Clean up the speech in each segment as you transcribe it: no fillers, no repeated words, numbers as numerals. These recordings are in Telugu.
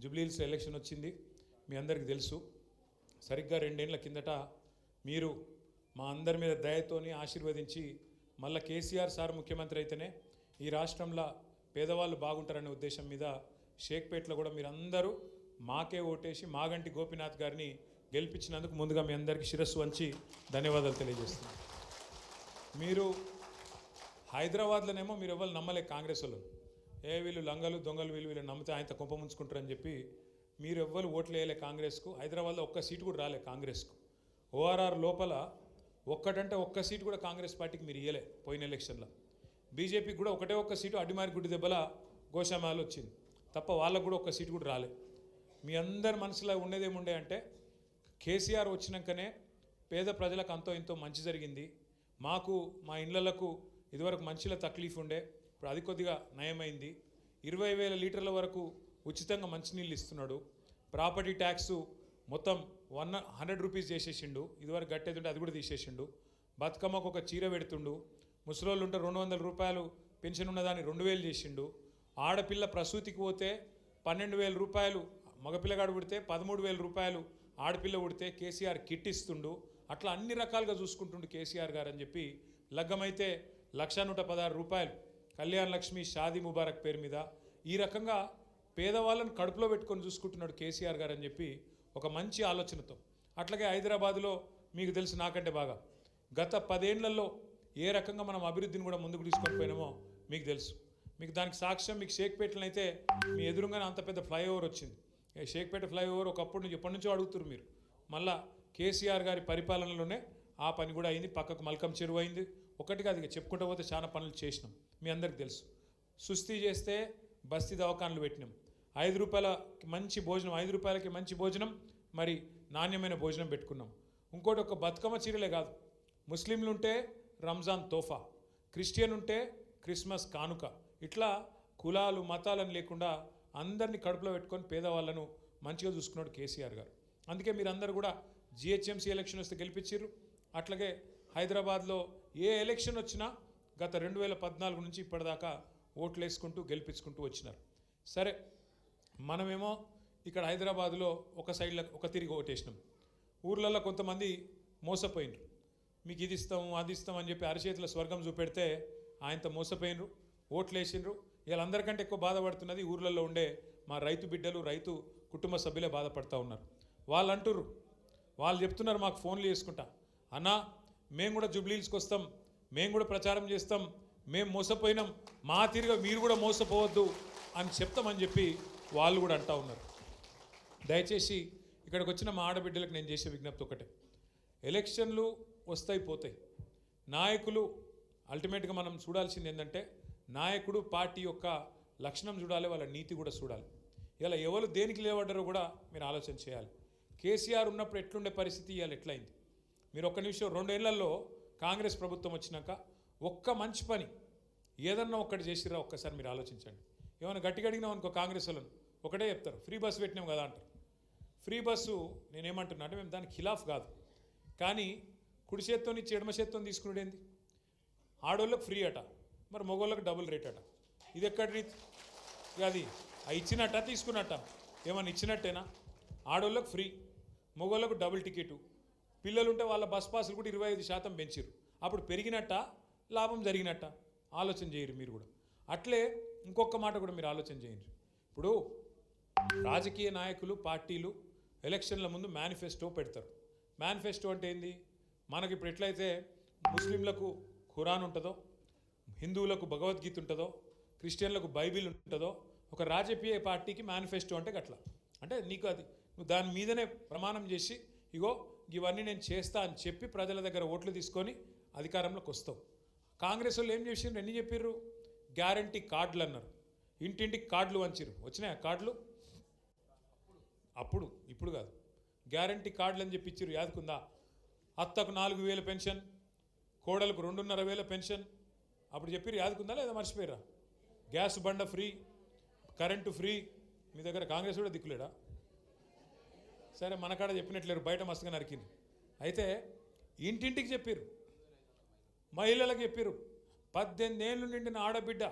జూబ్లీహిల్స్ ఎలక్షన్ వచ్చింది, మీ అందరికీ తెలుసు. సరిగ్గా 2 ఏళ్ల కిందట మీరు మా అందరి మీద దయతోని ఆశీర్వదించి మళ్ళీ కేసీఆర్ సార్ ముఖ్యమంత్రి అయితేనే ఈ రాష్ట్రంలో పేదవాళ్ళు బాగుంటారనే ఉద్దేశం మీద షేక్పేట్లో కూడా మీరందరూ మాకే ఓటేసి మాగంటి గోపీనాథ్ గారిని గెలిపించినందుకు ముందుగా మీ అందరికీ శిరస్సు వంచి ధన్యవాదాలు తెలియజేస్తున్నాను. మీరు హైదరాబాద్లోనేమో మీరు ఎవరు నమ్మలే కాంగ్రెస్ వాళ్ళు, వీళ్ళు లంగలు దొంగలు వీళ్ళు నమ్మితే ఆయన కుంప ముంచుకుంటారని చెప్పి మీరు ఎవ్వరు ఓట్లు వేయలే కాంగ్రెస్కు. హైదరాబాద్లో ఒక్క సీటు కూడా రాలే కాంగ్రెస్కు. ఓఆర్ఆర్ లోపల ఒక్క సీటు కూడా కాంగ్రెస్ పార్టీకి మీరు ఇవ్వలే పోయిన ఎలక్షన్లో. బీజేపీకి కూడా ఒక్క సీటు అడ్డిమారి గుడ్డి దెబ్బల గోషామాలు వచ్చింది తప్ప వాళ్ళకు కూడా ఒక్క సీటు కూడా రాలే. మీ అందరి మనసులో ఉండేదేముండే అంటే కేసీఆర్ వచ్చినాకనే పేద ప్రజలకు అంతో ఇంతో మంచి జరిగింది, మాకు మా ఇళ్లకు ఇదివరకు మంచిలో తక్లీఫ్ ఉండే, ఇప్పుడు అది కొద్దిగా నయమైంది, 20,000 లీటర్ల వరకు ఉచితంగా మంచినీళ్ళు ఇస్తున్నాడు, ప్రాపర్టీ ట్యాక్స్ మొత్తం 100 రూపీస్ చేసేసిండు, ఇదివరకు గట్టేది ఉంటే అది కూడా తీసేసిండు, బతుకమ్మకు ఒక చీర పెడుతుండు, ముసలోళ్ళు ఉంటే 200 రూపాయలు పెన్షన్ ఉన్నదాన్ని 2,000 చేసిండు, ఆడపిల్ల ప్రసూతికి పోతే 12,000 రూపాయలు, మగపిల్లగాడు పుడితే 13,000 రూపాయలు, ఆడపిల్ల పుడితే కేసీఆర్ కిట్ ఇస్తుండు. అట్లా అన్ని రకాలుగా చూసుకుంటుండు కేసీఆర్ గారు అని చెప్పి లగ్గమైతే 1,116 రూపాయలు కళ్యాణ్ లక్ష్మి షాదీ ముబారక్ పేరు మీద ఈ రకంగా పేదవాళ్ళను కడుపులో పెట్టుకొని చూసుకుంటున్నాడు కేసీఆర్ గారు అని చెప్పి ఒక మంచి ఆలోచనతో. అట్లాగే హైదరాబాదులో మీకు తెలుసు నాకంటే బాగా గత 10 ఏళ్లలో ఏ రకంగా మనం అభివృద్ధిని కూడా ముందుకు తీసుకొని పోయినామో మీకు తెలుసు. మీకు దానికి సాక్ష్యం మీకు షేక్పేటలో అయితే మీ ఎదురుగానే అంత పెద్ద ఫ్లైఓవర్ వచ్చింది. షేక్పేట ఫ్లైఓవర్ ఒకప్పుడు ఎప్పటి నుంచో అడుగుతున్నారు మీరు, మళ్ళా కేసీఆర్ గారి పరిపాలనలోనే ఆ పని కూడా అయింది. పక్కకు మల్కం చెరువు అయింది, ఒకటిగా అది చెప్పుకుంటూ పోతే చాలా పనులు చేసినాం, మీ అందరికి తెలుసు. సుస్థి చేస్తే బస్తీ దవాఖానలు పెట్టినాం, 5 రూపాయలకి మంచి భోజనం, 5 రూపాయలకి మంచి భోజనం, మరి నాణ్యమైన భోజనం పెట్టుకున్నాం. ఇంకోటి ఒక బతుకమ్మ చీరలే కాదు, ముస్లింలు ఉంటే రంజాన్ తోఫా, క్రిస్టియన్ ఉంటే క్రిస్మస్ కానుక, ఇట్లా కులాలు మతాలను లేకుండా అందరినీ కడుపులో పెట్టుకొని పేదవాళ్ళను మంచిగా చూసుకున్నాడు కేసీఆర్ గారు. అందుకే మీరందరూ కూడా జిహెచ్ఎంసీ ఎలక్షన్ వస్తే గెలిపించారు. అట్లాగే హైదరాబాద్లో ఏ ఎలక్షన్ వచ్చినా గత 2014 నుంచి ఇప్పటిదాకా ఓట్లు వేసుకుంటూ గెలిపించుకుంటూ వచ్చినారు. సరే, మనమేమో ఇక్కడ హైదరాబాద్లో ఒక సైడ్లో ఒక తిరిగి ఓటేసినాం, ఊర్లలో కొంతమంది మోసపోయినరు, మీకు ఇది ఇస్తాము అది ఇస్తాం అని చెప్పి అరచేతుల స్వర్గం చూపెడితే ఆయనతో మోసపోయినరు, ఓట్లు వేసినరు. వీళ్ళందరికంటే ఎక్కువ బాధపడుతున్నది ఊర్లలో ఉండే మా రైతు బిడ్డలు, రైతు కుటుంబ సభ్యులే బాధపడుతూ ఉన్నారు. వాళ్ళు అంటుర్రు, వాళ్ళు చెప్తున్నారు మాకు ఫోన్లు చేసుకుంటా, అన్నా మేము కూడా జూబ్లీహిల్స్కి వస్తాం, మేము కూడా ప్రచారం చేస్తాం, మేము మోసపోయినాం, మా తిరిగి మీరు కూడా మోసపోవద్దు అని చెప్తామని చెప్పి వాళ్ళు కూడా అంటూ ఉన్నారు. దయచేసి ఇక్కడికి వచ్చిన మా ఆడబిడ్డలకు నేను చేసే విజ్ఞప్తి ఒకటే, ఎలక్షన్లు వస్తాయి పోతాయి, నాయకులు అల్టిమేట్గా మనం చూడాల్సింది ఏంటంటే నాయకుడు పార్టీ యొక్క లక్షణం చూడాలి, వాళ్ళ నీతి కూడా చూడాలి. ఇలా ఎవరు దేనికి లేవడ్డారో కూడా మీరు ఆలోచన చేయాలి. కేసీఆర్ ఉన్నప్పుడు ఎట్లుండే పరిస్థితి ఇవాళ ఎట్లయింది మీరు ఒక్క నిమిషం. 2 ఏళ్లలో కాంగ్రెస్ ప్రభుత్వం వచ్చినాక ఒక్క మంచి పని ఏదన్నా ఒక్కటి చేసిరా ఒక్కసారి మీరు ఆలోచించండి. ఏమైనా గట్టిగా అడిగినాం అనుకో కాంగ్రెస్ వాళ్ళని ఒకటే చెప్తారు, ఫ్రీ బస్సు పెట్టినాం కదా అంటారు. ఫ్రీ బస్సు నేనేమంటున్నా అంటే మేము దానికి ఖిలాఫ్ కాదు, కానీ కుడి చేత్తో నుంచి ఎడమ చేత్తో తీసుకునేది ఆడోళ్ళకి ఫ్రీ అట, మరి మగవాళ్ళకి డబుల్ రేట్ అట. ఇది ఎక్కడి రీతి? అది ఇచ్చినట్ట తీసుకున్నట్ట? ఏమన్నా ఇచ్చినట్టేనా? ఆడోళ్ళకు ఫ్రీ, మగవాళ్ళకు డబుల్ టికెటు, పిల్లలుంటే వాళ్ళ బస్ పాసులు కూడా 25% పెంచారు. అప్పుడు పెరిగినట్ట లాభం జరిగినట్ట? ఆలోచన చేయరు మీరు కూడా. అట్లే ఇంకొక మాట కూడా మీరు ఆలోచన చేయండి. ఇప్పుడు రాజకీయ నాయకులు పార్టీలు ఎలక్షన్ల ముందు మేనిఫెస్టో పెడతారు. మేనిఫెస్టో అంటే ఏంది? మనకి ఇప్పుడు ఎట్లయితే ముస్లింలకు ఖురాన్ ఉంటుందో, హిందువులకు భగవద్గీత ఉంటుందో, క్రిస్టియన్లకు బైబిల్ ఉంటుందో, ఒక రాజకీయ పార్టీకి మేనిఫెస్టో అంటే గట్ల. అంటే నీకు అది నువ్వు దాని మీదనే ప్రమాణం చేసి ఇగో ఇవన్నీ నేను చేస్తా అని చెప్పి ప్రజల దగ్గర ఓట్లు తీసుకొని అధికారంలోకి వస్తావు. కాంగ్రెస్ వాళ్ళు ఏం చేసిండ్రు? ఎన్ని చెప్పిర్రు? గ్యారంటీ కార్డులు అన్నారు, ఇంటింటికి కార్డులు వంచిరు. వచ్చినాయి కార్డులు అప్పుడు, ఇప్పుడు కాదు. గ్యారంటీ కార్డులు అని చెప్పి ఇచ్చిర్రు, యాదుకుందా? అత్తకు 4,000 పెన్షన్, కోడలకు 2,500 పెన్షన్ అప్పుడు చెప్పిర్రు, యాదుకుందా లేదా మర్చిపోయారా? గ్యాస్ బండ ఫ్రీ, కరెంటు ఫ్రీ. మీ దగ్గర కాంగ్రెస్ కూడా దిక్కులేడా? సరే, మన కాడ చెప్పినట్లేరు, బయట మస్తుగా నరికింది. అయితే ఇంటింటికి చెప్పారు, మహిళలకు చెప్పారు, 18 ఏళ్ళు నిండిన ఆడబిడ్డ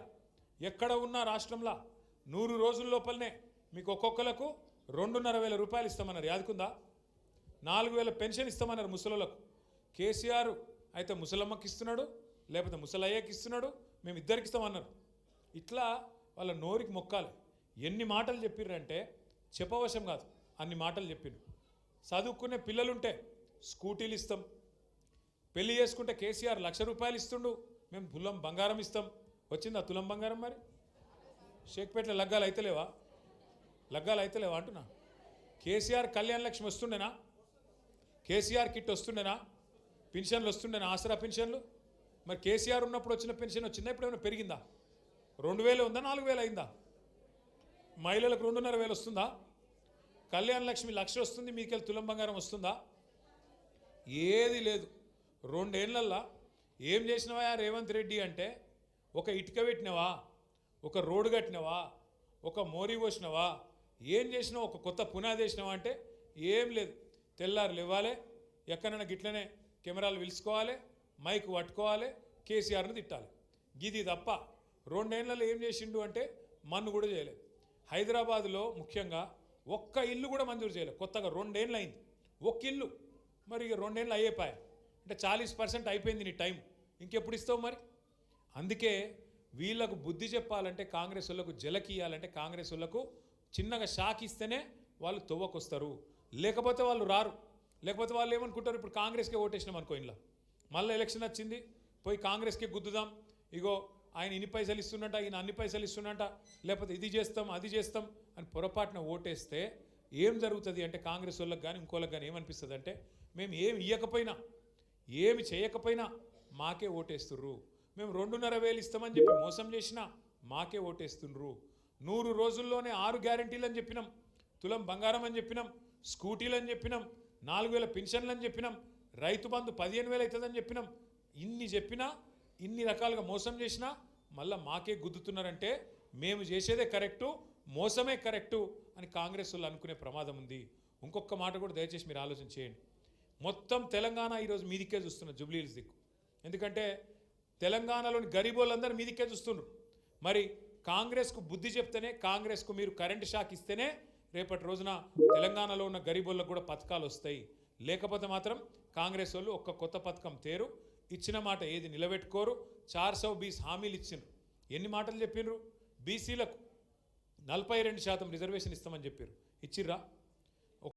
ఎక్కడ ఉన్నా రాష్ట్రంలో 100 రోజుల లోపలనే మీకు ఒక్కొక్కలకు 2,500 రూపాయలు ఇస్తామన్నారు, యాదుకుందా? 4,000 పెన్షన్ ఇస్తామన్నారు ముసలోళ్ళకు. కేసీఆర్ అయితే ముసలమ్మకి ఇస్తున్నాడు, లేకపోతే ముసలయ్యకి ఇస్తున్నాడు, మేము ఇద్దరికి ఇస్తామన్నారు. ఇట్లా వాళ్ళ నోరికి మొక్కాలి. ఎన్ని మాటలు చెప్పిర్రంటే చెప్పవశం కాదు, అన్ని మాటలు చెప్పిండు. చదువుకునే పిల్లలుంటే స్కూటీలు ఇస్తాం, పెళ్లి చేసుకుంటే కేసీఆర్ 1,00,000 రూపాయలు ఇస్తుండు, మేము తులం బంగారం ఇస్తాం. వచ్చిందా తులం బంగారం? మరి షేక్పేటలో లగ్గాలు అయితలేవా? లగ్గాలు అయితలేవా అంటున్నా. కేసీఆర్ కళ్యాణ లక్ష్మి వస్తుండేనా? కేసీఆర్ కిట్ వస్తుండేనా? పెన్షన్లు వస్తుండేనా? ఆసరా పెన్షన్లు. మరి కేసీఆర్ ఉన్నప్పుడు వచ్చిన పెన్షన్ వచ్చిందా? ఇప్పుడు ఏమైనా పెరిగిందా? 2,000 ఉందా? 4,000 అయిందా? మహిళలకు 2,500 వస్తుందా? కళ్యాణ లక్ష్మి 1,00,000 వస్తుంది, మీకెళ్ళి తులం బంగారం వస్తుందా? ఏది లేదు. 2 ఏళ్లల్లా ఏం చేసినవా రేవంత్ రెడ్డి అంటే, ఒక ఇటుక పెట్టినవా, ఒక రోడ్డు కట్టినవా, ఒక మోరీ పోసినవా, ఏం చేసినావు? ఒక కొత్త పునాది వేసినావా అంటే ఏం లేదు. తెల్లారులు ఇవ్వాలి, ఎక్కడైనా గిట్లనే కెమెరాలు పిలుచుకోవాలి, మైక్ పట్టుకోవాలి, కేసీఆర్ని తిట్టాలి. గిది తప్ప 2 ఏళ్లలో ఏం చేసిండు అంటే మన్ను కూడా చేయలేదు. హైదరాబాదులో ముఖ్యంగా ఒక్క ఇల్లు కూడా మంజూరు చేయలేదు. కొత్తగా 2 ఏళ్ళు అయింది ఒక్క ఇల్లు. మరి ఇక 2 ఏళ్ళు అయ్యేపాయ అంటే 40% అయిపోయింది నీ టైం, ఇంకెప్పుడు ఇస్తావు మరి? అందుకే వీళ్ళకు బుద్ధి చెప్పాలంటే, కాంగ్రెస్ వాళ్ళకు జలకియాలంటే, కాంగ్రెస్ వాళ్ళకు చిన్నగా షాక్ ఇస్తేనే వాళ్ళు తొవ్వకొస్తారు, లేకపోతే వాళ్ళు రారు. లేకపోతే వాళ్ళు ఏమనుకుంటారు, ఇప్పుడు కాంగ్రెస్కే ఓటేసినాం అనుకో, ఇంట్లో మళ్ళీ ఎలక్షన్ వచ్చింది, పోయి కాంగ్రెస్కే గుద్దుదాం, ఇగో ఆయన ఇన్ని పైసలు ఇస్తున్నట్ట, ఈయన అన్ని పైసలు ఇస్తున్నట్ట, లేకపోతే ఇది చేస్తాం అది చేస్తాం అని పొరపాటున ఓటేస్తే ఏం జరుగుతుంది అంటే, కాంగ్రెస్ వాళ్ళకి కానీ ఇంకోళ్ళకి కానీ ఏమనిపిస్తుంది అంటే, మేము ఏమి ఇవ్వకపోయినా ఏమి చేయకపోయినా మాకే ఓటేస్తుర్రు, మేము 2,500 ఇస్తామని చెప్పి మోసం చేసినా మాకే ఓటేస్తుండ్రు. 100 రోజుల్లోనే 6 గ్యారంటీలు అని చెప్పినాం, తులం బంగారం అని చెప్పినాం, స్కూటీలు అని చెప్పినాం, 4,000 పెన్షన్లు అని చెప్పినాం, రైతు బంధు 15,000 అవుతుందని చెప్పినాం. ఇన్ని చెప్పినా, ఇన్ని రకాలుగా మోసం చేసినా మళ్ళీ మాకే గుద్దుతున్నారంటే మేము చేసేదే కరెక్టు, మోసమే కరెక్టు అని కాంగ్రెస్ వాళ్ళు అనుకునే ప్రమాదం ఉంది. ఇంకొక మాట కూడా దయచేసి మీరు ఆలోచన చేయండి. మొత్తం తెలంగాణ ఈరోజు మీదికే చూస్తున్నారు, జూబ్లీ హిల్స్ దిక్కు. ఎందుకంటే తెలంగాణలోని గరీబోళ్ళందరూ మీదికే చూస్తున్నారు. మరి కాంగ్రెస్కు బుద్ధి చెప్తేనే, కాంగ్రెస్కు మీరు కరెంటు షాక్ ఇస్తేనే రేపటి రోజున తెలంగాణలో ఉన్న గరీబోళ్ళకు కూడా పథకాలు వస్తాయి. లేకపోతే మాత్రం కాంగ్రెస్ వాళ్ళు ఒక్క కొత్త పథకం తేరు, ఇచ్చిన మాట ఏది నిలబెట్టుకోరు. 420 హామీలు ఇచ్చిండ్రు. ఎన్ని మాటలు చెప్పిండ్రు? బీసీలకు 42% రిజర్వేషన్ ఇస్తామని చెప్పారు, ఇచ్చిర్రా?